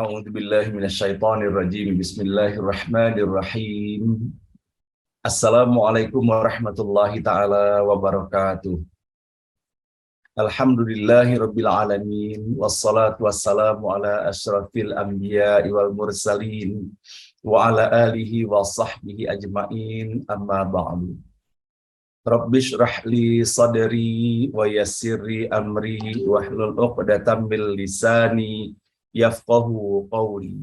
A'udzu billahi minasyaitonir rajim. Bismillahirrahmanirrahim. Assalamualaikum warahmatullahi taala wabarakatuh. Alhamdulillahi rabbil alamin wassalatu wassalamu ala asyrafil anbiya'i wal mursalin wa ala alihi wa sahbihi ajmain amma ba'du. Rabbi shrah li sadri wa yassirli amri wahlul 'uqdatam min lisani yafqahu qawli.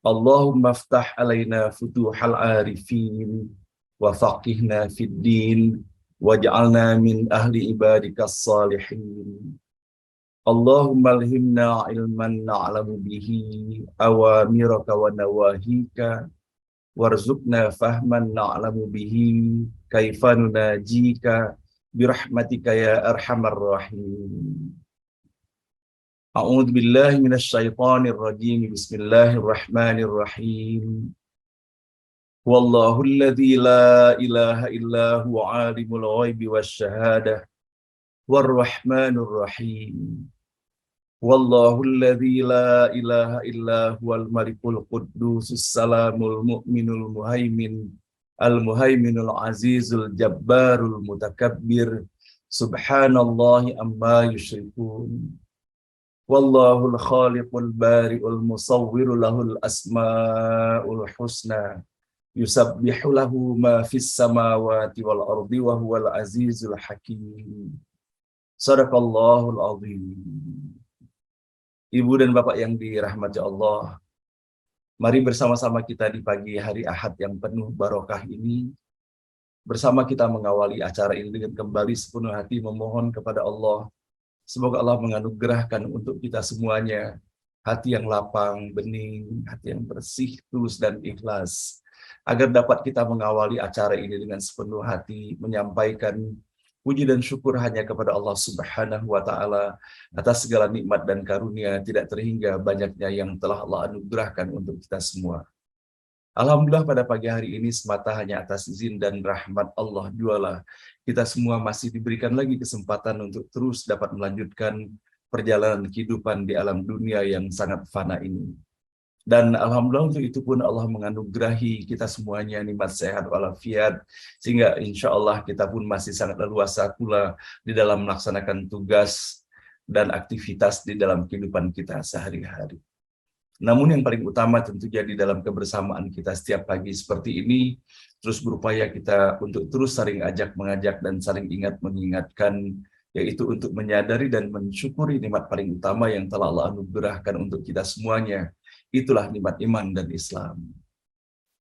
Allahumma aftah alaina futuhal arifin wa faqihna fid din waj'alna min ahli ibadikas salihin. Allahumma alhimna ilman na'lamu bihi awamiraka wa nawahika warzuqna fahman na'lamu bihi kaifa nunajika birahmatika ya arhamar rahim. A'udzu billahi minasyaitonir rajim. Bismillahirrahmanirrahim. Wallahu alladzi la ilaha illa huwa alimul ghaibi wasyahadah warrahmanur rahim. Wallahu alladzi la ilaha illa huwal malikul quddusus salamul mu'minul muhaimin al-muhaiminul azizul jabbarul mutakabbir subhanallahi amma yusyrikun. Wallahul khaliqul bari'ul musawwiru lahul asma'ul husna yusabbihu lahu ma fis samawati wal ardi wa huwal azizul hakim. Shadaqallahul azim. Ibu dan bapak yang dirahmati Allah, mari bersama-sama kita di pagi hari Ahad yang penuh barokah ini, bersama kita mengawali acara ini dengan kembali sepenuh hati memohon kepada Allah. Semoga Allah menganugerahkan untuk kita semuanya hati yang lapang, bening, hati yang bersih, tulus dan ikhlas, agar dapat kita mengawali acara ini dengan sepenuh hati, menyampaikan puji dan syukur hanya kepada Allah Subhanahu wa Ta'ala atas segala nikmat dan karunia tidak terhingga banyaknya yang telah Allah anugerahkan untuk kita semua. Alhamdulillah pada pagi hari ini semata hanya atas izin dan rahmat Allah jualah kita semua masih diberikan lagi kesempatan untuk terus dapat melanjutkan perjalanan kehidupan di alam dunia yang sangat fana ini. Dan alhamdulillah untuk itu pun Allah menganugerahi kita semuanya nikmat sehat walafiat, sehingga insya Allah kita pun masih sangat leluasa pula di dalam melaksanakan tugas dan aktivitas di dalam kehidupan kita sehari-hari. Namun yang paling utama tentu jadi dalam kebersamaan kita setiap pagi seperti ini, terus berupaya kita untuk terus saling ajak mengajak dan saling ingat mengingatkan, yaitu untuk menyadari dan mensyukuri nikmat paling utama yang telah Allah anugerahkan untuk kita semuanya. Itulah nikmat iman dan Islam.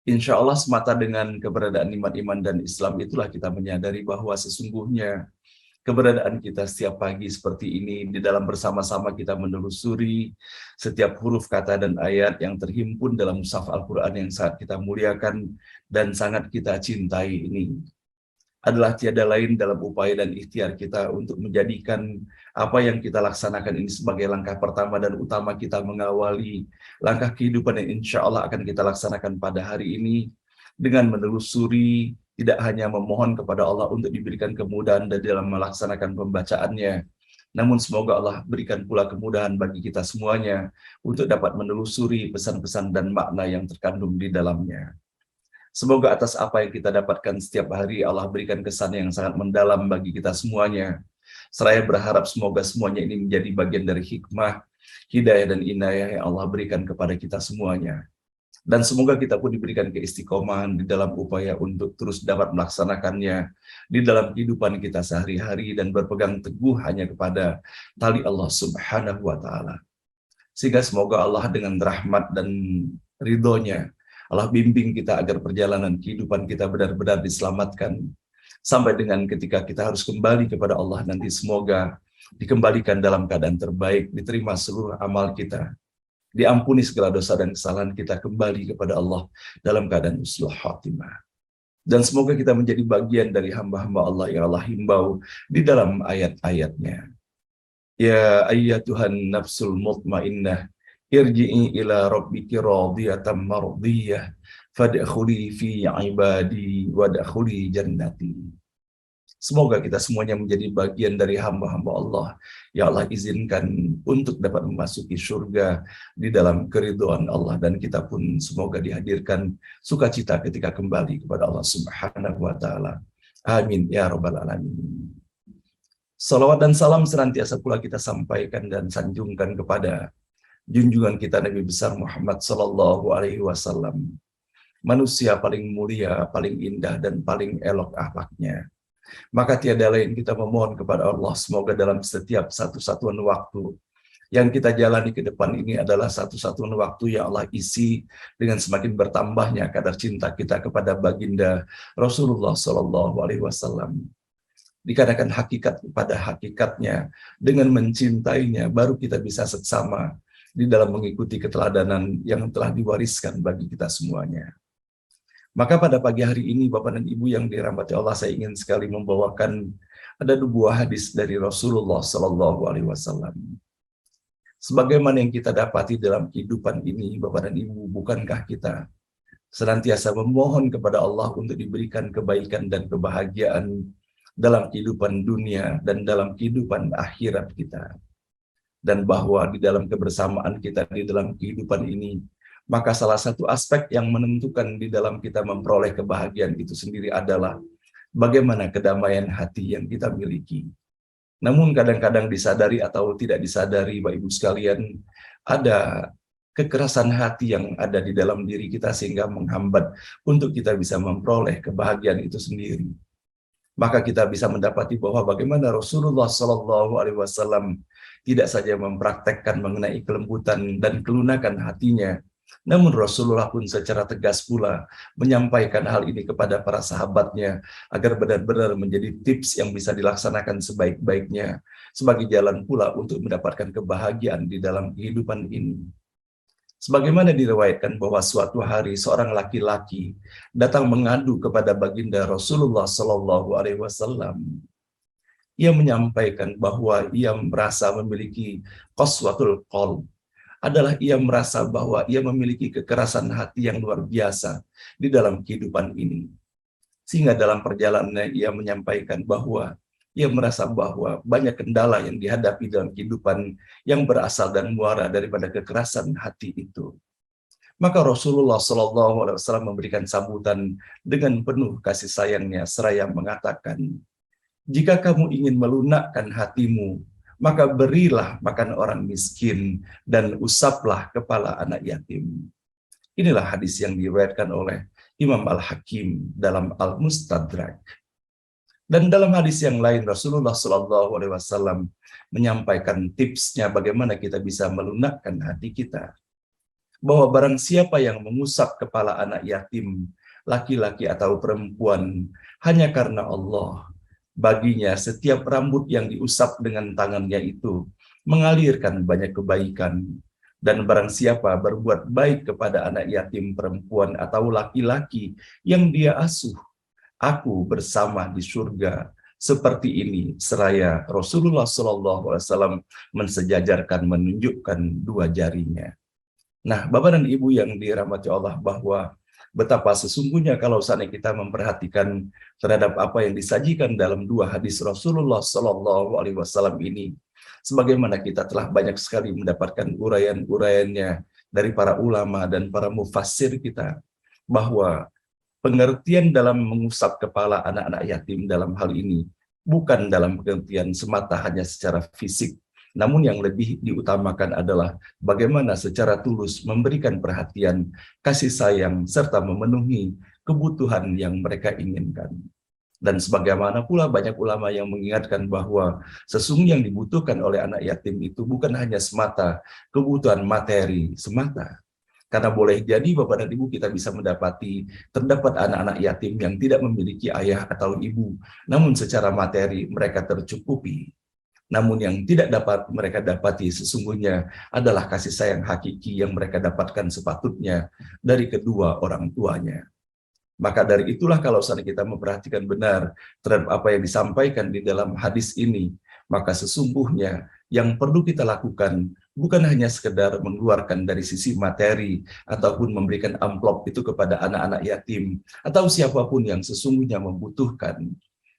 Insya Allah semata dengan keberadaan nikmat iman dan Islam itulah kita menyadari bahwa sesungguhnya keberadaan kita setiap pagi seperti ini di dalam bersama-sama kita menelusuri setiap huruf kata dan ayat yang terhimpun dalam mushaf Al-Quran yang sangat kita muliakan dan sangat kita cintai ini adalah tiada lain dalam upaya dan ikhtiar kita untuk menjadikan apa yang kita laksanakan ini sebagai langkah pertama dan utama kita mengawali langkah kehidupan yang insya Allah akan kita laksanakan pada hari ini dengan menelusuri, tidak hanya memohon kepada Allah untuk diberikan kemudahan dalam melaksanakan pembacaannya, namun semoga Allah berikan pula kemudahan bagi kita semuanya untuk dapat menelusuri pesan-pesan dan makna yang terkandung di dalamnya. Semoga atas apa yang kita dapatkan setiap hari Allah berikan kesan yang sangat mendalam bagi kita semuanya. Seraya berharap semoga semuanya ini menjadi bagian dari hikmah, hidayah dan inayah yang Allah berikan kepada kita semuanya. Dan semoga kita pun diberikan keistiqomahan di dalam upaya untuk terus dapat melaksanakannya di dalam kehidupan kita sehari-hari dan berpegang teguh hanya kepada tali Allah Subhanahu wa Ta'ala. Sehingga semoga Allah dengan rahmat dan ridhonya Allah bimbing kita agar perjalanan kehidupan kita benar-benar diselamatkan sampai dengan ketika kita harus kembali kepada Allah nanti, semoga dikembalikan dalam keadaan terbaik, diterima seluruh amal kita, diampuni segala dosa dan kesalahan kita, kembali kepada Allah dalam keadaan husnul khatimah. Dan semoga kita menjadi bagian dari hamba-hamba Allah yang Allah himbau di dalam ayat-ayatnya. Ya ayyatuhan nafsul mutmainnah irji'i ila rabbiki radiyatan mardiyah fadkhuli fi ibadi wadkhuli jannati. Semoga kita semuanya menjadi bagian dari hamba-hamba Allah. Ya Allah, izinkan untuk dapat memasuki surga di dalam keridhaan Allah, dan kita pun semoga dihadirkan sukacita ketika kembali kepada Allah Subhanahu wa taala. Amin ya rabbal alamin. Salawat dan salam senantiasa pula kita sampaikan dan sanjungkan kepada junjungan kita Nabi besar Muhammad sallallahu alaihi wasallam. Manusia paling mulia, paling indah dan paling elok akhlaknya. Maka tiada lain kita memohon kepada Allah, semoga dalam setiap satu-satuan waktu yang kita jalani ke depan ini adalah satu-satuan waktu yang Allah isi dengan semakin bertambahnya kadar cinta kita kepada baginda Rasulullah Shallallahu Alaihi Wasallam. Dikarenakan hakikat pada hakikatnya, dengan mencintainya baru kita bisa seksama di dalam mengikuti keteladanan yang telah diwariskan bagi kita semuanya. Maka pada pagi hari ini, Bapak dan Ibu yang dirahmati Allah, saya ingin sekali membawakan ada dua buah hadis dari Rasulullah Sallallahu Alaihi Wasallam. Sebagaimana yang kita dapati dalam kehidupan ini, Bapak dan Ibu, bukankah kita senantiasa memohon kepada Allah untuk diberikan kebaikan dan kebahagiaan dalam kehidupan dunia dan dalam kehidupan akhirat kita? Dan bahwa di dalam kebersamaan kita di dalam kehidupan ini, maka salah satu aspek yang menentukan di dalam kita memperoleh kebahagiaan itu sendiri adalah bagaimana kedamaian hati yang kita miliki. Namun kadang-kadang disadari atau tidak disadari, Bapak Ibu sekalian, ada kekerasan hati yang ada di dalam diri kita sehingga menghambat untuk kita bisa memperoleh kebahagiaan itu sendiri. Maka kita bisa mendapati bahwa bagaimana Rasulullah Shallallahu Alaihi Wasallam tidak saja mempraktekkan mengenai kelembutan dan kelunakan hatinya, namun Rasulullah pun secara tegas pula menyampaikan hal ini kepada para sahabatnya agar benar-benar menjadi tips yang bisa dilaksanakan sebaik-baiknya sebagai jalan pula untuk mendapatkan kebahagiaan di dalam kehidupan ini. Sebagaimana diriwayatkan bahwa suatu hari seorang laki-laki datang mengadu kepada baginda Rasulullah Shallallahu Alaihi Wasallam. Ia menyampaikan bahwa ia merasa memiliki qaswatul qalb, adalah ia merasa bahwa ia memiliki kekerasan hati yang luar biasa di dalam kehidupan ini. Sehingga dalam perjalanannya ia menyampaikan bahwa ia merasa bahwa banyak kendala yang dihadapi dalam kehidupan yang berasal dan muara daripada kekerasan hati itu. Maka Rasulullah SAW memberikan sambutan dengan penuh kasih sayangnya seraya mengatakan, jika kamu ingin melunakkan hatimu, maka berilah makan orang miskin dan usaplah kepala anak yatim. Inilah hadis yang diriwayatkan oleh Imam Al-Hakim dalam Al-Mustadrak. Dan dalam hadis yang lain Rasulullah SAW menyampaikan tipsnya bagaimana kita bisa melunakkan hati kita. Bahwa barang siapa yang mengusap kepala anak yatim, laki-laki atau perempuan, hanya karena Allah, baginya setiap rambut yang diusap dengan tangannya itu mengalirkan banyak kebaikan. Dan barang siapa berbuat baik kepada anak yatim perempuan atau laki-laki yang dia asuh, aku bersama di surga seperti ini, seraya Rasulullah SAW mensejajarkan, menunjukkan dua jarinya. Nah, Bapak dan Ibu yang dirahmati Allah, bahwa betapa sesungguhnya kalau saatnya kita memperhatikan terhadap apa yang disajikan dalam dua hadis Rasulullah Shallallahu Alaihi Wasallam ini, sebagaimana kita telah banyak sekali mendapatkan uraian-uraiannya dari para ulama dan para mufassir kita, bahwa pengertian dalam mengusap kepala anak-anak yatim dalam hal ini bukan dalam pengertian semata hanya secara fisik, namun yang lebih diutamakan adalah bagaimana secara tulus memberikan perhatian, kasih sayang, serta memenuhi kebutuhan yang mereka inginkan. Dan sebagaimana pula banyak ulama yang mengingatkan bahwa sesungguhnya yang dibutuhkan oleh anak yatim itu bukan hanya semata kebutuhan materi semata. Karena boleh jadi Bapak dan Ibu kita bisa mendapati terdapat anak-anak yatim yang tidak memiliki ayah atau ibu, namun secara materi mereka tercukupi. Namun yang tidak dapat mereka dapati sesungguhnya adalah kasih sayang hakiki yang mereka dapatkan sepatutnya dari kedua orang tuanya. Maka dari itulah kalau saat kita memperhatikan benar terhadap apa yang disampaikan di dalam hadis ini, maka sesungguhnya yang perlu kita lakukan bukan hanya sekedar mengeluarkan dari sisi materi ataupun memberikan amplop itu kepada anak-anak yatim atau siapapun yang sesungguhnya membutuhkan.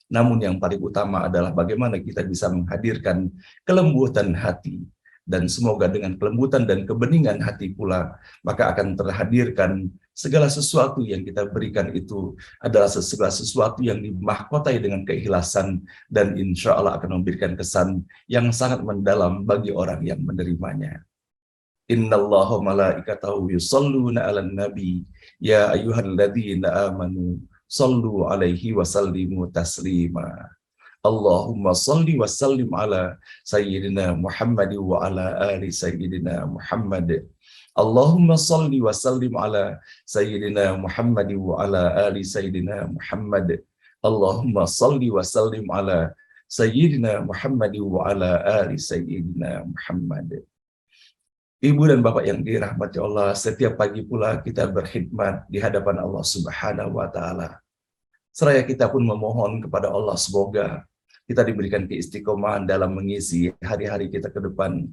Namun yang paling utama adalah bagaimana kita bisa menghadirkan kelembutan hati. Dan semoga dengan kelembutan dan kebeningan hati pula, maka akan terhadirkan segala sesuatu yang kita berikan itu adalah segala sesuatu yang dimahkotai dengan keikhlasan, dan insya Allah akan memberikan kesan yang sangat mendalam bagi orang yang menerimanya. Innallaha malaikatahu yusalluna 'alan nabi ya ayyuhalladzina amanu sallu 'alaihi wa sallimu taslima. Allahumma salli wa sallim ala sayyidina Muhammad wa ala ali sayyidina Muhammad. Allahumma salli wa sallim ala sayyidina Muhammad wa ala ali sayyidina Muhammad. Allahumma salli wa sallim ala sayyidina Muhammad wa ala ali sayyidina Muhammad. Ibu dan Bapak yang dirahmati Allah, setiap pagi pula kita berkhidmat di hadapan Allah Subhanahu wa taala. Seraya kita pun memohon kepada Allah semoga kita diberikan keistiqomahan dalam mengisi hari-hari kita ke depan.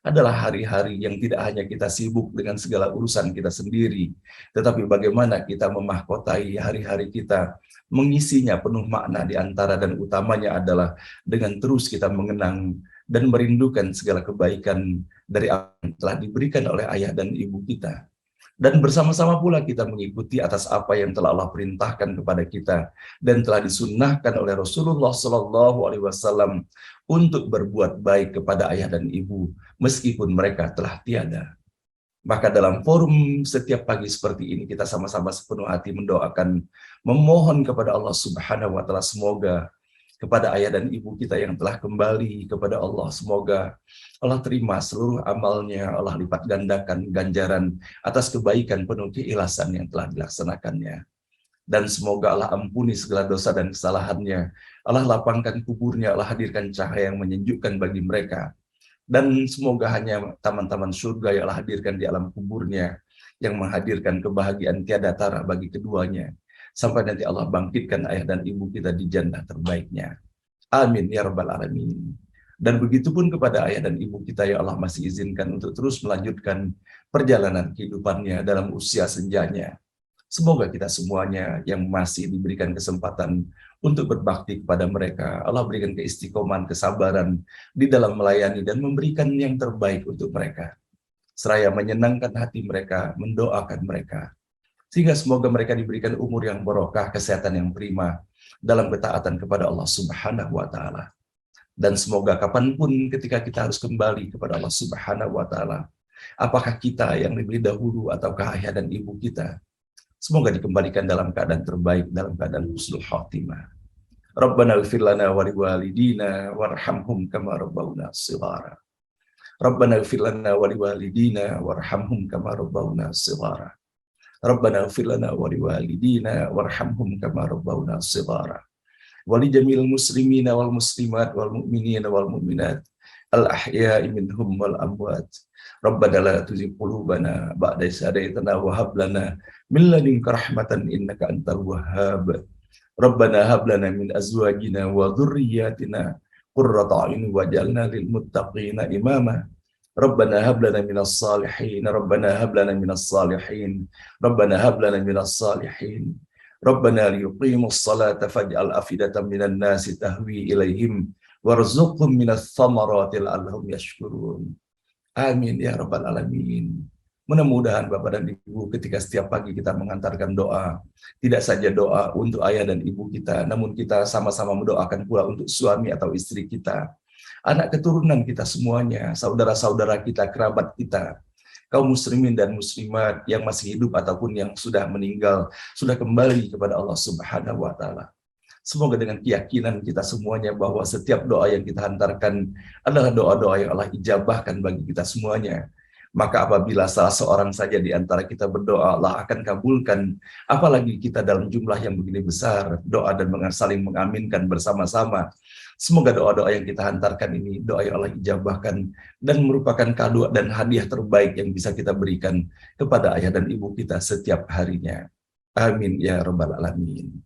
Adalah hari-hari yang tidak hanya kita sibuk dengan segala urusan kita sendiri, tetapi bagaimana kita memahkotai hari-hari kita, mengisinya penuh makna, di antara dan utamanya adalah dengan terus kita mengenang dan merindukan segala kebaikan dari apa yang telah diberikan oleh ayah dan ibu kita. Dan bersama-sama pula kita mengikuti atas apa yang telah Allah perintahkan kepada kita dan telah disunnahkan oleh Rasulullah SAW untuk berbuat baik kepada ayah dan ibu meskipun mereka telah tiada. Maka dalam forum setiap pagi seperti ini kita sama-sama sepenuh hati mendoakan, memohon kepada Allah Subhanahu wa taala semoga kepada ayah dan ibu kita yang telah kembali kepada Allah, semoga Allah terima seluruh amalnya, Allah lipat gandakan ganjaran atas kebaikan penuh keikhlasan yang telah dilaksanakannya. Dan semoga Allah ampuni segala dosa dan kesalahannya, Allah lapangkan kuburnya, Allah hadirkan cahaya yang menyejukkan bagi mereka. Dan semoga hanya taman-taman surga yang Allah hadirkan di alam kuburnya, yang menghadirkan kebahagiaan tiada tara bagi keduanya. Sampai nanti Allah bangkitkan ayah dan ibu kita di jannah terbaiknya. Amin ya rabbal alamin. Dan begitu pun kepada ayah dan ibu kita yang Allah masih izinkan untuk terus melanjutkan perjalanan kehidupannya dalam usia senjanya. Semoga kita semuanya yang masih diberikan kesempatan untuk berbakti kepada mereka, Allah berikan keistiqomahan, kesabaran di dalam melayani dan memberikan yang terbaik untuk mereka. Seraya menyenangkan hati mereka, mendoakan mereka. Sehingga semoga mereka diberikan umur yang barokah, kesehatan yang prima dalam ketaatan kepada Allah Subhanahu wa taala. Dan semoga kapanpun ketika kita harus kembali kepada Allah Subhanahu wa taala, apakah kita yang lebih dahulu ataukah ayah dan ibu kita, semoga dikembalikan dalam keadaan terbaik, dalam keadaan husnul khatimah. Rabbana ighfir lana wa liwalidina warhamhum kama rabbawna shighara. Rabbana ighfir lana wa liwalidina warhamhum kama rabbawna shighara. Rabbana ighfir lana wa liwalidina warhamhum kama rabbawna shighara. Wa li jamil muslimina wal muslimat wal mu'minina wal mu'minat al ahya'i minhum wal amwat. Rabbana la tuzigh qulubana ba'da idh hadaytana wa hab lana min ladunka rahmatan innaka antal wahhab. Rabbana hab lana min azwajina wa dhurriyyatina qurrata a'yun waj'alna lil muttaqina imama. Rabbana hab lana minas salihin, Rabbana hab lana minas salihin, Rabbana hab lana minas salihin. Rabbana liyuqimus salata faj'al afidatan minan nasi tahwi ilaihim warzuqhum minas thamarati la'allahum yashkurun. Amin ya rabbal alamin. Mudah-mudahan Bapak dan Ibu ketika setiap pagi kita mengantarkan doa, tidak saja doa untuk ayah dan ibu kita, namun kita sama-sama mendoakan pula untuk suami atau istri kita, anak keturunan kita semuanya, saudara-saudara kita, kerabat kita, kaum muslimin dan muslimat yang masih hidup ataupun yang sudah meninggal, sudah kembali kepada Allah Subhanahu wa taala. Semoga dengan keyakinan kita semuanya bahwa setiap doa yang kita hantarkan adalah doa-doa yang Allah ijabahkan bagi kita semuanya. Maka apabila salah seorang saja di antara kita berdoa, Allah akan kabulkan. Apalagi kita dalam jumlah yang begini besar, doa dan saling mengaminkan bersama-sama. Semoga doa-doa yang kita hantarkan ini, doa yang Allah ijabahkan, dan merupakan kado dan hadiah terbaik yang bisa kita berikan kepada ayah dan ibu kita setiap harinya. Amin ya rabbal alamin.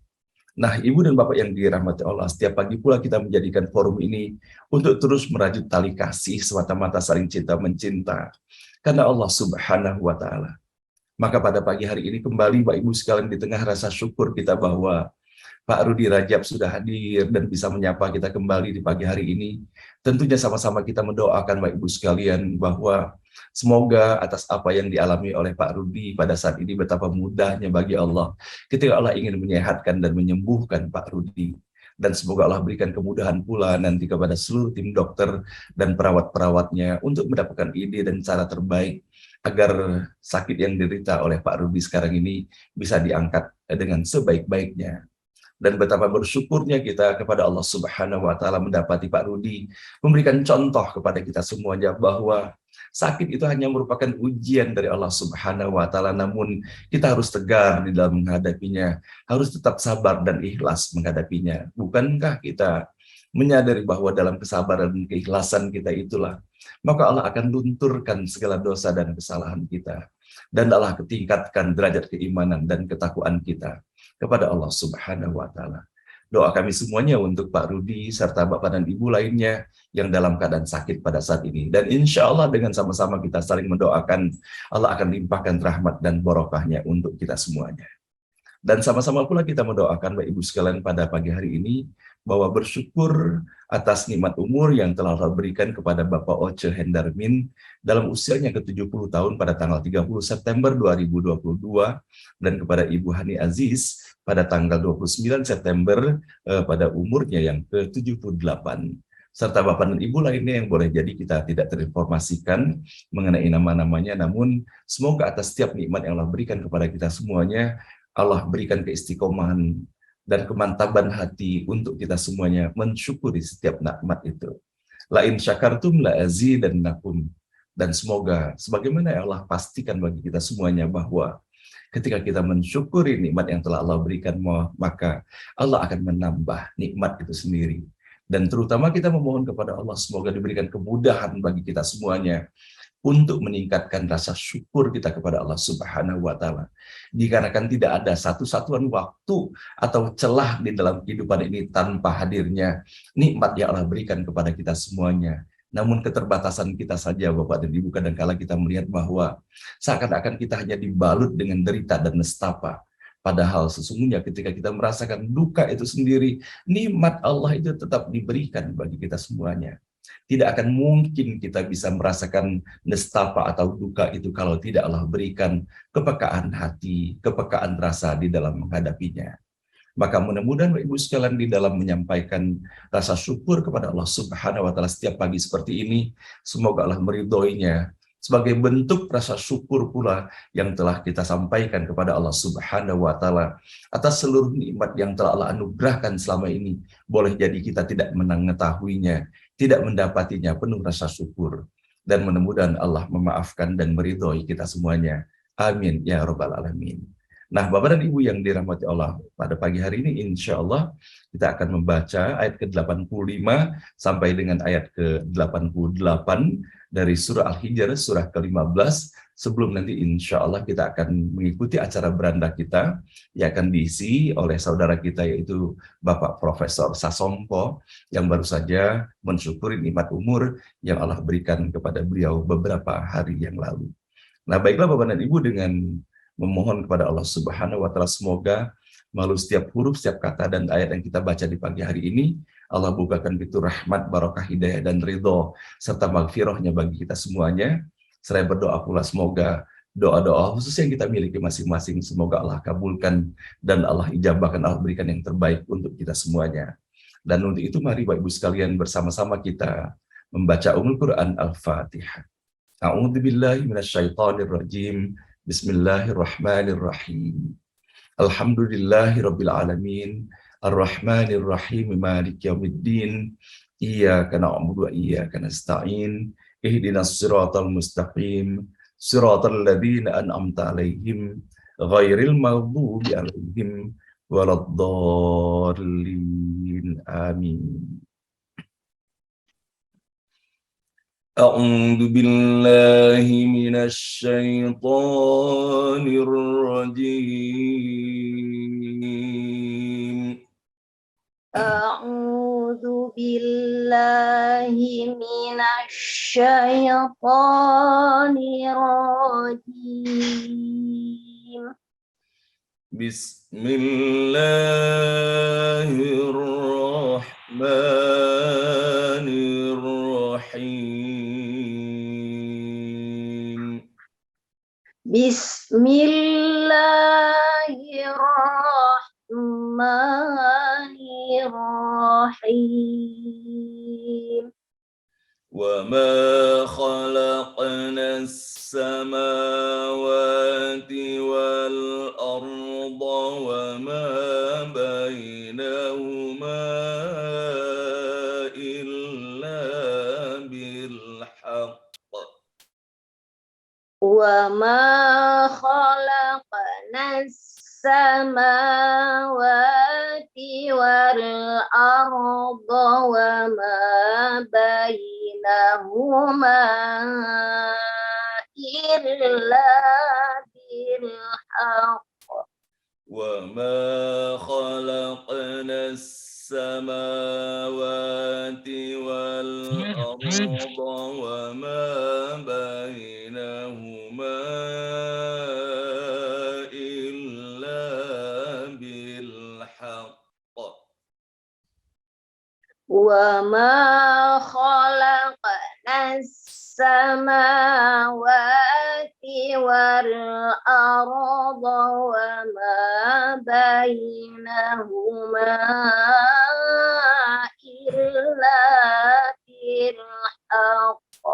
Nah, Ibu dan Bapak yang dirahmati Allah, setiap pagi pula kita menjadikan forum ini untuk terus merajut tali kasih semata-mata saling cinta mencinta karena Allah Subhanahu wa taala. Maka pada pagi hari ini kembali Bapak Ibu sekalian, di tengah rasa syukur kita bahwa Pak Rudi Rajab sudah hadir dan bisa menyapa kita kembali di pagi hari ini. Tentunya sama-sama kita mendoakan Bapak Ibu sekalian bahwa semoga atas apa yang dialami oleh Pak Rudi pada saat ini betapa mudahnya bagi Allah ketika Allah ingin menyehatkan dan menyembuhkan Pak Rudi. Dan semoga Allah berikan kemudahan pula nanti kepada seluruh tim dokter dan perawat-perawatnya untuk mendapatkan ide dan cara terbaik agar sakit yang diderita oleh Pak Rudi sekarang ini bisa diangkat dengan sebaik-baiknya. Dan betapa bersyukurnya kita kepada Allah Subhanahu wa taala mendapati Pak Rudi memberikan contoh kepada kita semuanya bahwa sakit itu hanya merupakan ujian dari Allah Subhanahu wa taala, namun kita harus tegar di dalam menghadapinya, harus tetap sabar dan ikhlas menghadapinya. Bukankah kita menyadari bahwa dalam kesabaran dan keikhlasan kita itulah maka Allah akan lunturkan segala dosa dan kesalahan kita, dan Allah tingkatkan derajat keimanan dan ketakwaan kita kepada Allah Subhanahu wa taala. Doa kami semuanya untuk Pak Rudi serta Bapak dan Ibu lainnya yang dalam keadaan sakit pada saat ini. Dan insya Allah dengan sama-sama kita saling mendoakan, Allah akan limpahkan rahmat dan barokahnya untuk kita semuanya. Dan sama-sama pula kita mendoakan Bapak Ibu sekalian pada pagi hari ini bahwa bersyukur atas nikmat umur yang telah Allah berikan kepada Bapak Oce Hendarmin dalam usianya ke-70 tahun pada tanggal 30 September 2022 dan kepada Ibu Hani Aziz pada tanggal 29 September pada umurnya yang ke-78. Serta Bapak dan Ibu lainnya yang boleh jadi kita tidak terinformasikan mengenai nama-namanya, namun semoga atas setiap nikmat yang Allah berikan kepada kita semuanya, Allah berikan keistiqomahan dan kemantaban hati untuk kita semuanya mensyukuri setiap nikmat itu. La in syakartum la azidannakum. Dan semoga sebagaimana yang Allah pastikan bagi kita semuanya bahwa ketika kita mensyukuri nikmat yang telah Allah berikan, maka Allah akan menambah nikmat itu sendiri. Dan terutama kita memohon kepada Allah semoga diberikan kemudahan bagi kita semuanya untuk meningkatkan rasa syukur kita kepada Allah Subhanahu wa taala. Dikarenakan tidak ada satu-satuan waktu atau celah di dalam kehidupan ini tanpa hadirnya nikmat yang Allah berikan kepada kita semuanya. Namun keterbatasan kita saja Bapak dan Ibu kadang-kala kita melihat bahwa seakan-akan kita hanya dibalut dengan derita dan nestapa. Padahal sesungguhnya ketika kita merasakan duka itu sendiri, nikmat Allah itu tetap diberikan bagi kita semuanya. Tidak akan mungkin kita bisa merasakan nestapa atau duka itu kalau tidak Allah berikan kepekaan hati, kepekaan rasa di dalam menghadapinya. Maka mudah-mudahan Ibu sekalian di dalam menyampaikan rasa syukur kepada Allah Subhanahu wa taala setiap pagi seperti ini, semoga Allah meridhoinya sebagai bentuk rasa syukur pula yang telah kita sampaikan kepada Allah Subhanahu wa taala atas seluruh nikmat yang telah Allah anugerahkan selama ini. Boleh jadi kita tidak mengetahuinya, tidak mendapatinya penuh rasa syukur, dan mudah-mudahan Allah memaafkan dan meridhoi kita semuanya. Amin ya rabbal alamin. Nah, Bapak dan Ibu yang dirahmati Allah, pada pagi hari ini insya Allah kita akan membaca ayat ke-85 sampai dengan ayat ke-88 dari surah Al-Hijr, surah ke-15. Sebelum nanti insya Allah kita akan mengikuti acara beranda kita yang akan diisi oleh saudara kita yaitu Bapak Profesor Sasongko yang baru saja mensyukuri nikmat umur yang Allah berikan kepada beliau beberapa hari yang lalu. Nah, baiklah Bapak dan Ibu, dengan memohon kepada Allah Subhanahu wa taala semoga melalui setiap huruf, setiap kata dan ayat yang kita baca di pagi hari ini, Allah bukakan pintu rahmat, barokah, hidayah dan ridho serta maghfirahnya bagi kita semuanya. Saya berdoa pula semoga doa-doa khusus yang kita miliki masing-masing semoga Allah kabulkan dan Allah ijabahkan, Allah berikan yang terbaik untuk kita semuanya. Dan untuk itu mari Bapak Ibu sekalian bersama-sama kita membaca Ummul Quran Al-Fatihah. A'udzubillahi minasyaitonirrajim. Bismillahirrahmanirrahim. Alhamdulillahirabbil alamin. Arrahmanirrahim. Maliki yaumiddin. Iyyaka na'budu wa iyyaka nasta'in. Ihdinas siratal mustaqim. Siratal ladzina an'amta 'alaihim ghairil maghdubi 'alaihim waladdallin. Amin. A'udzu billahi minasy syaithanir rajim. A'udzu billahi minasy syaithanir rajim. Bismillahirrahmanirrahim. Bismillahirrahmanirrahim. وما خلقنا السماوات والأرض وما بينهما إلا بالحق وما خلقنا السماوات والأرض وما بينهما إلا بالحق وما خلقنا السماوات والأرض وما بينهما إلا بالحق وما خلقنا السماوات والأرض وما بينهما إلا بالحق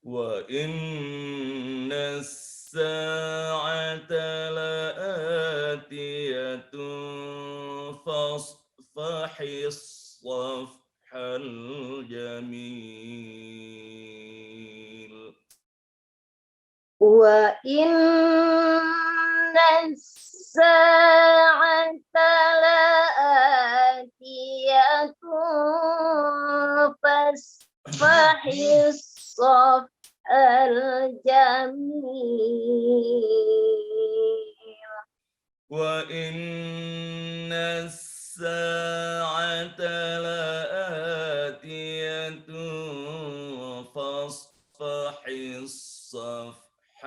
وإن الساعة لآتية فاصفح الصفح الجميل وإن الساعة لآتية فاصفح الصفح الجميل وإن الساعة لآتية فاصفح الصفح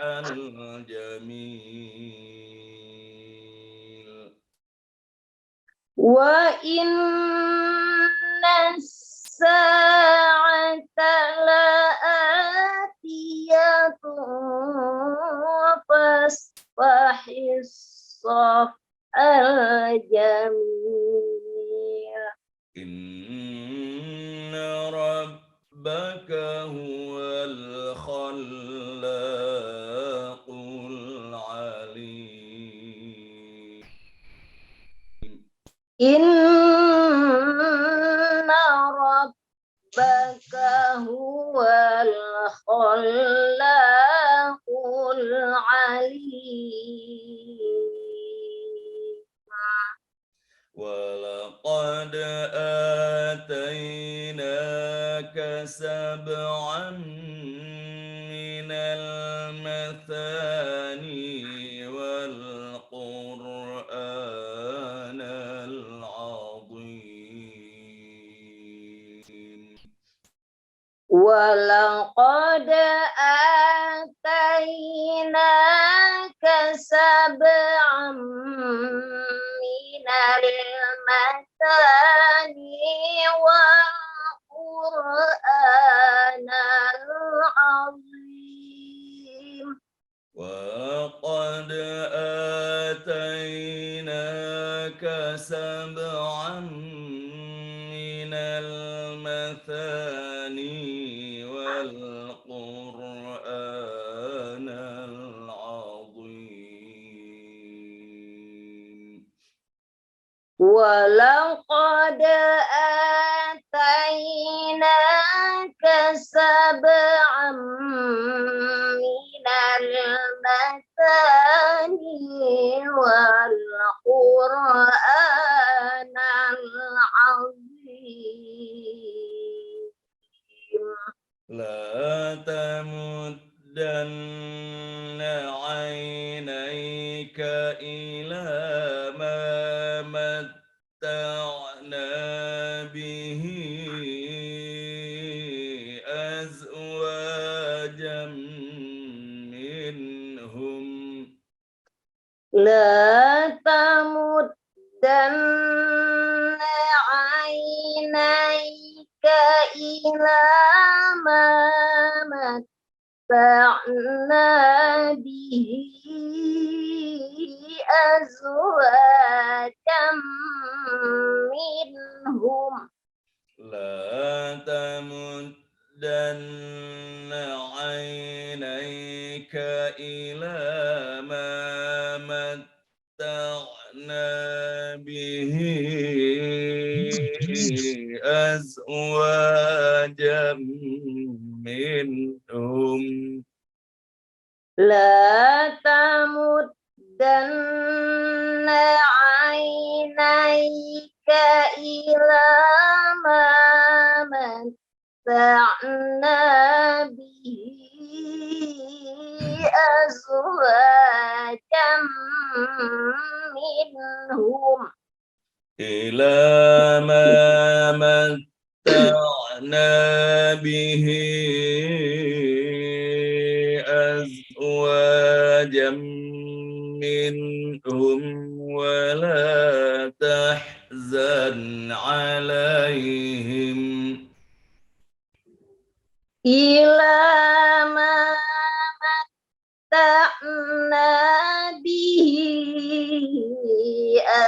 الجميل وإن الساعة لآتية فاصفح الصفح الجميل إن ربك هو الخلاق العليم إن ربك هو الخلاق العليم ولقد آتيناك سبعا من المثاني والقرآن العظيم ولقد آتيناك سبعا من المثاني والقرآن العظيم وقد آتيناك سبعا من المثاني والقرآن العظيم ولقد آتيناك سبعا من المثاني والقرآن العظيم لا تمدن عينيك إلى ما متعنا به أزواجا منهم لا إلى ما متعنا به أزواجا منهم لا تمدن عينيك إلى ما متعنا به أزواجا منهم لا تمدن عينيك إلى ما متعنا به أزواجا منهم إلى ما متعنا به أزواجا منهم ولا تحزن عليهم إلى ما متعنا به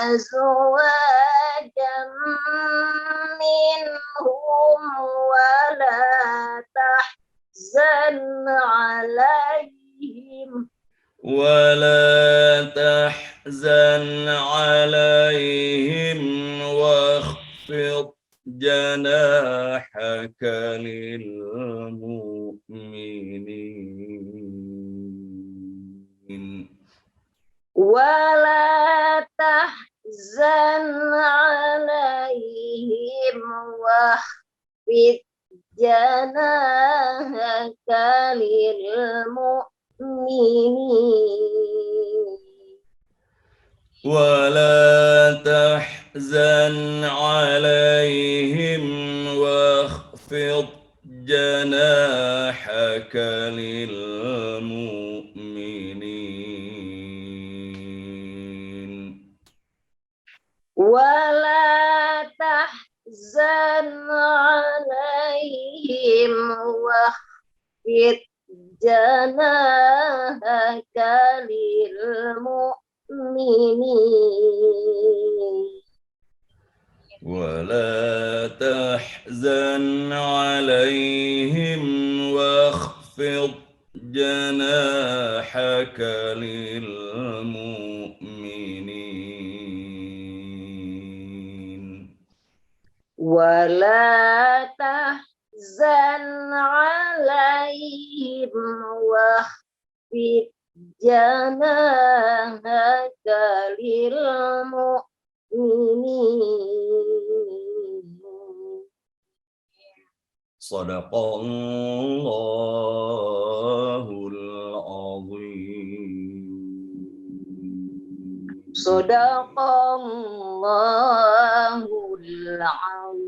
أزواجا منهم ولا تحزن عليهم واخفض جناحك للمؤمنين ولا تحزن عليهم واخفض جناحك للمؤمنين ولا تحزن عليهم واخفض جناحك للمؤمنين ولا تحزن عليهم واخفض جناحك للمؤمنين ولا تحزن عليهم واخفض جناحك للمؤمنين ولا تحزن عليهم واخفض جناحك للمؤمنين صدق الله العظيم صدق الله العظيم